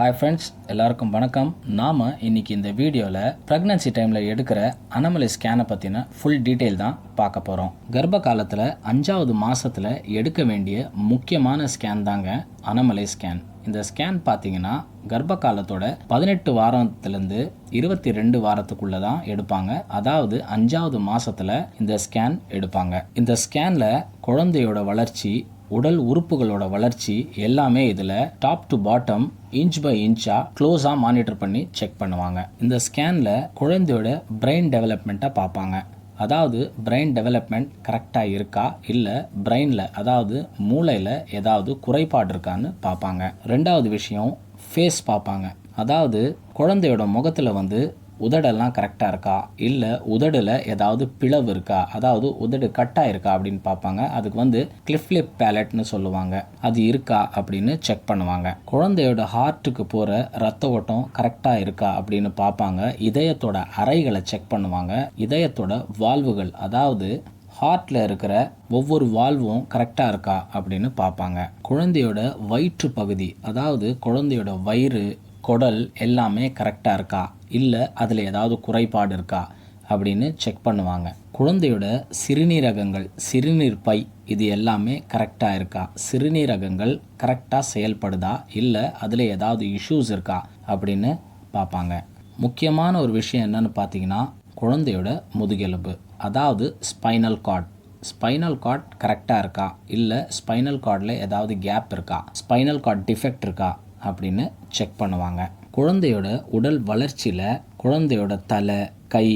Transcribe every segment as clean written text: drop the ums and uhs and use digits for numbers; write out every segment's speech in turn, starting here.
Hi friends, எல்லாருக்கும் வணக்கம். நாம் இன்றைக்கி இந்த வீடியோவில் ப்ரெக்னன்சி டைமில் எடுக்கிற அனமலை ஸ்கேனை பற்றின ஃபுல் டீட்டெயில் தான் பார்க்க போகிறோம். கர்ப்ப காலத்தில் 5வது மாதத்தில் எடுக்க வேண்டிய முக்கியமான ஸ்கேன் தாங்க அனமலை ஸ்கேன். இந்த ஸ்கேன் பார்த்தீங்கன்னா கர்ப்ப காலத்தோட 18 வாரத்துலேருந்து 22 வாரத்துக்குள்ளே தான் எடுப்பாங்க. அதாவது 5வது மாதத்தில் இந்த ஸ்கேன் எடுப்பாங்க. இந்த ஸ்கேனில் குழந்தையோட வளர்ச்சி, உடல் உறுப்புகளோட வளர்ச்சி எல்லாமே இதில் top to bottom inch by இன்ச்சாக க்ளோஸாக மானிட்டர் பண்ணி செக் பண்ணுவாங்க. இந்த ஸ்கேனில் குழந்தையோட பிரெயின் டெவலப்மெண்ட்டை பார்ப்பாங்க. அதாவது பிரெயின் டெவலப்மெண்ட் கரெக்டாக இருக்கா, இல்லை பிரெயினில் அதாவது மூளையில் ஏதாவது குறைபாடு இருக்கான்னு பார்ப்பாங்க. ரெண்டாவது விஷயம் ஃபேஸ் பார்ப்பாங்க. அதாவது குழந்தையோட முகத்தில் உதடெல்லாம் கரெக்டாக இருக்கா, இல்லை உதடில் ஏதாவது பிளவு இருக்கா, அதாவது உதடு கட்டாக இருக்கா அப்படின்னு பார்ப்பாங்க. அதுக்கு கிளிஃப்லிப் பேலட்னு சொல்லுவாங்க. அது இருக்கா அப்படின்னு செக் பண்ணுவாங்க. குழந்தையோட ஹார்ட்டுக்கு போகிற ரத்த ஓட்டம் கரெக்டாக இருக்கா அப்படின்னு பார்ப்பாங்க. இதயத்தோட அறைகளை செக் பண்ணுவாங்க. இதயத்தோட வால்வுகள், அதாவது ஹார்ட்டில் இருக்கிற ஒவ்வொரு வால்வும் கரெக்டாக இருக்கா அப்படின்னு பார்ப்பாங்க. குழந்தையோட வயிற்று பகுதி, அதாவது குழந்தையோட வயிறு, குடல் எல்லாமே கரெக்டாக இருக்கா, இல்லை அதில் ஏதாவது குறைபாடு இருக்கா அப்படின்னு செக் பண்ணுவாங்க. குழந்தையோட சிறுநீரகங்கள், சிறுநீர் பை இது எல்லாமே கரெக்டாக இருக்கா, சிறுநீரகங்கள் கரெக்டாக செயல்படுதா, இல்லை அதில் ஏதாவது இஷ்யூஸ் இருக்கா அப்படின்னு பார்ப்பாங்க. முக்கியமான ஒரு விஷயம் என்னன்னு பார்த்தீங்கன்னா குழந்தையோட முதுகெலும்பு, அதாவது ஸ்பைனல் கார்ட். ஸ்பைனல் கார்ட் கரெக்டாக இருக்கா, இல்லை ஸ்பைனல் கார்டில் ஏதாவது கேப் இருக்கா, ஸ்பைனல் கார்ட் டிஃபெக்ட் இருக்கா அப்படின்னு செக் பண்ணுவாங்க. குழந்தையோட உடல் வளர்ச்சியில் குழந்தையோட தலை, கை,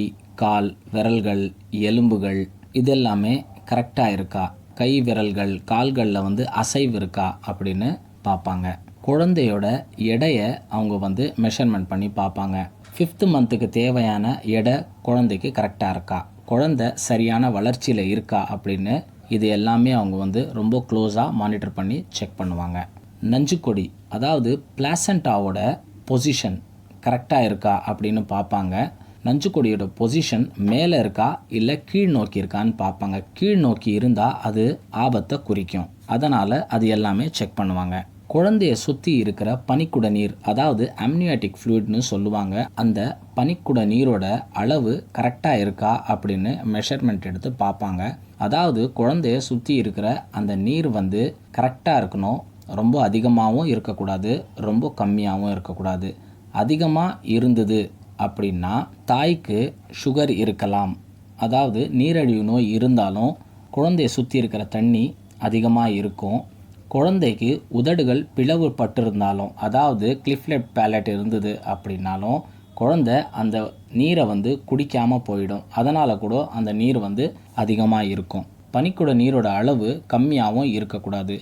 கால், விரல்கள், எலும்புகள் இதெல்லாமே கரெக்டாக இருக்கா, கை விரல்கள் கால்களில் அசைவு இருக்கா அப்படின்னு பார்ப்பாங்க. குழந்தையோட எடையை அவங்க மெஷர்மெண்ட் பண்ணி பார்ப்பாங்க. 5th மந்த்துக்கு தேவையான எடை குழந்தைக்கு கரெக்டாக இருக்கா, குழந்தை சரியான வளர்ச்சியில் இருக்கா அப்படின்னு இது எல்லாமே அவங்க ரொம்ப க்ளோஸாக மானிட்டர் பண்ணி செக் பண்ணுவாங்க. நஞ்சுக்கொடி, அதாவது பிளாசண்டாவோட பொசிஷன் கரெக்டாக இருக்கா அப்படின்னு பார்ப்பாங்க. நஞ்சுக்கொடியோட பொசிஷன் மேலே இருக்கா, இல்லை கீழ் நோக்கி இருக்கான்னு பார்ப்பாங்க. கீழ் நோக்கி இருந்தால் அது ஆபத்தை குறிக்கும். அதனால் அது எல்லாமே செக் பண்ணுவாங்க. குழந்தையை சுற்றி இருக்கிற பனிக்குட நீர், அதாவது அம்னியாட்டிக் ஃப்ளூயிட்னு சொல்லுவாங்க. அந்த பனிக்குட நீரோட அளவு கரெக்டாக இருக்கா அப்படின்னு மெஷர்மெண்ட் எடுத்து பார்ப்பாங்க. அதாவது குழந்தைய சுற்றி இருக்கிற அந்த நீர் கரெக்டாக இருக்கணும். ரொம்ப அதிகமாகவும் இருக்கக்கூடாது, ரொம்ப கம்மியாகவும் இருக்கக்கூடாது. அதிகமாக இருந்தது அப்படின்னா தாய்க்கு சுகர் இருக்கலாம். அதாவது நீரிழிவு நோய் இருந்தாலும் குழந்தையை சுற்றி இருக்கிற தண்ணி அதிகமாக இருக்கும். குழந்தைக்கு உதடுகள் பிளவுபட்டிருந்தாலும், அதாவது கிளிஃப்லெட் பேலட் இருந்தது அப்படின்னாலும் குழந்தை அந்த நீரை குடிக்காமல் போயிடும். அதனால் கூட அந்த நீர் அதிகமாக இருக்கும். பனிக்குட நீரோட அளவு கம்மியாகவும் இருக்கக்கூடாது.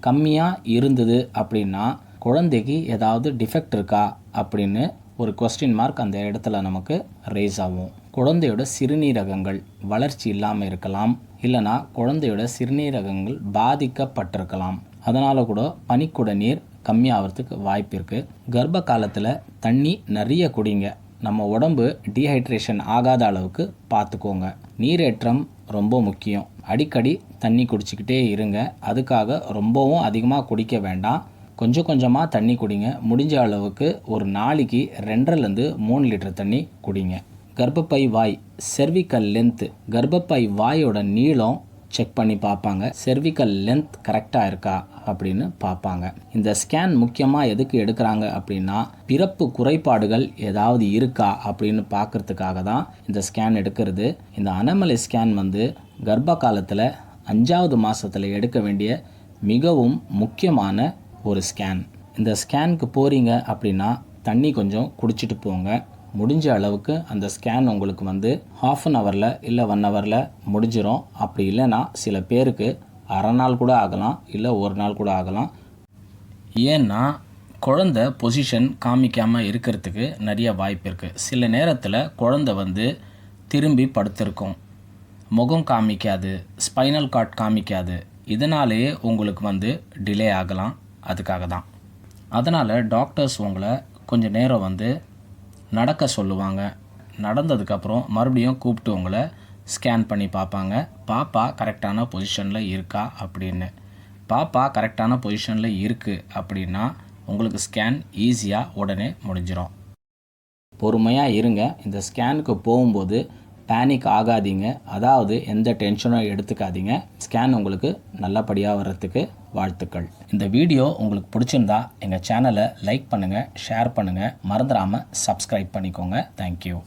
கம்மியாக இருந்தது அப்படின்னா குழந்தைக்கு ஏதாவது டிஃபெக்ட் இருக்கா அப்படின்னு ஒரு கொஸ்டின் மார்க் அந்த இடத்துல நமக்கு ரேஸ் ஆகும். குழந்தையோட சிறுநீரகங்கள் வளர்ச்சி இல்லாமல் இருக்கலாம், இல்லைனா குழந்தையோட சிறுநீரகங்கள் பாதிக்கப்பட்டிருக்கலாம். அதனால் கூட பனிக்குட நீர் கம்மியாகிறதுக்கு வாய்ப்பு இருக்குது. கர்ப்ப காலத்தில் தண்ணி நிறைய குடிங்க. நம்ம உடம்பு டீஹைட்ரேஷன் ஆகாத அளவுக்கு பார்த்துக்கோங்க. நீரேற்றம் ரொம்ப முக்கியம். அடிக்கடி தண்ணி குடிச்சிக்கிட்டே இருங்க. அதுக்காக ரொம்பவும் அதிகமாக குடிக்க வேண்டாம். கொஞ்சம் கொஞ்சமாக தண்ணி குடிங்க. முடிஞ்ச அளவுக்கு ஒரு நாளைக்கு 2.5 3 லிட்டர் தண்ணி குடிங்க. கர்ப்பப்பை வாய், செர்விக்கல் லென்த்து, கர்ப்பப்பை வாயோட நீளம் செக் பண்ணி பார்ப்பாங்க. செர்விக்கல் லென்த் கரெக்டாக இருக்கா அப்படின்னு பார்ப்பாங்க. இந்த ஸ்கேன் முக்கியமாக எதுக்கு எடுக்கிறாங்க அப்படின்னா பிறப்பு குறைபாடுகள் ஏதாவது இருக்கா அப்படின்னு பார்க்கறதுக்காக தான் இந்த ஸ்கேன் எடுக்கிறது. இந்த அனமலை ஸ்கேன் கர்ப்ப காலத்தில் 5வது மாதத்தில் எடுக்க வேண்டிய மிகவும் முக்கியமான ஒரு ஸ்கேன். இந்த ஸ்கேனுக்கு போகிறீங்க அப்படின்னா தண்ணி கொஞ்சம் குடிச்சிட்டு போங்க. முடிஞ்ச அளவுக்கு அந்த ஸ்கேன் உங்களுக்கு ½ அன் ஹவரில் இல்லை 1 ஹவரில் முடிஞ்சிடும். அப்படி இல்லைன்னா சில பேருக்கு அரை நாள் கூட ஆகலாம், இல்லை ஒரு நாள் கூட ஆகலாம். ஏன்னா குழந்தை பொசிஷன் காமிக்காமல் இருக்கிறதுக்கு நிறைய வாய்ப்பு இருக்குது. சில நேரத்தில் குழந்தை திரும்பி படுத்திருக்கும், முகம் காமிக்காது, ஸ்பைனல் கார்ட் காமிக்காது. இதனாலேயே உங்களுக்கு டிலே ஆகலாம். அதுக்காக தான். அதனால் டாக்டர்ஸ் உங்களை கொஞ்சம் நேரம் நடக்க சொல்லுவாங்க. நடந்ததுக்கப்புறம் மறுபடியும் கூப்பிட்டு உங்களை ஸ்கேன் பண்ணி பார்ப்பாங்க. பாப்பா கரெக்டான பொசிஷனில் இருக்கா அப்படின்னு. பாப்பா கரெக்டான பொசிஷனில் இருக்குது அப்படின்னா உங்களுக்கு ஸ்கேன் ஈஸியாக உடனே முடிஞ்சிடும். பொறுமையாக இருங்க. இந்த ஸ்கேனுக்கு போகும்போது பேனிக் ஆகாதீங்க. அதாவது எந்த டென்ஷனும் எடுத்துக்காதீங்க. ஸ்கேன் உங்களுக்கு நல்லபடியாக வர்றதுக்கு வாழ்த்துக்கள். இந்த வீடியோ உங்களுக்கு பிடிச்சிருந்தா எங்கள் சேனலை லைக் பண்ணுங்கள், ஷேர் பண்ணுங்கள், மறந்துடாமல் சப்ஸ்கிரைப் பண்ணிக்கோங்க. தேங்க்யூ.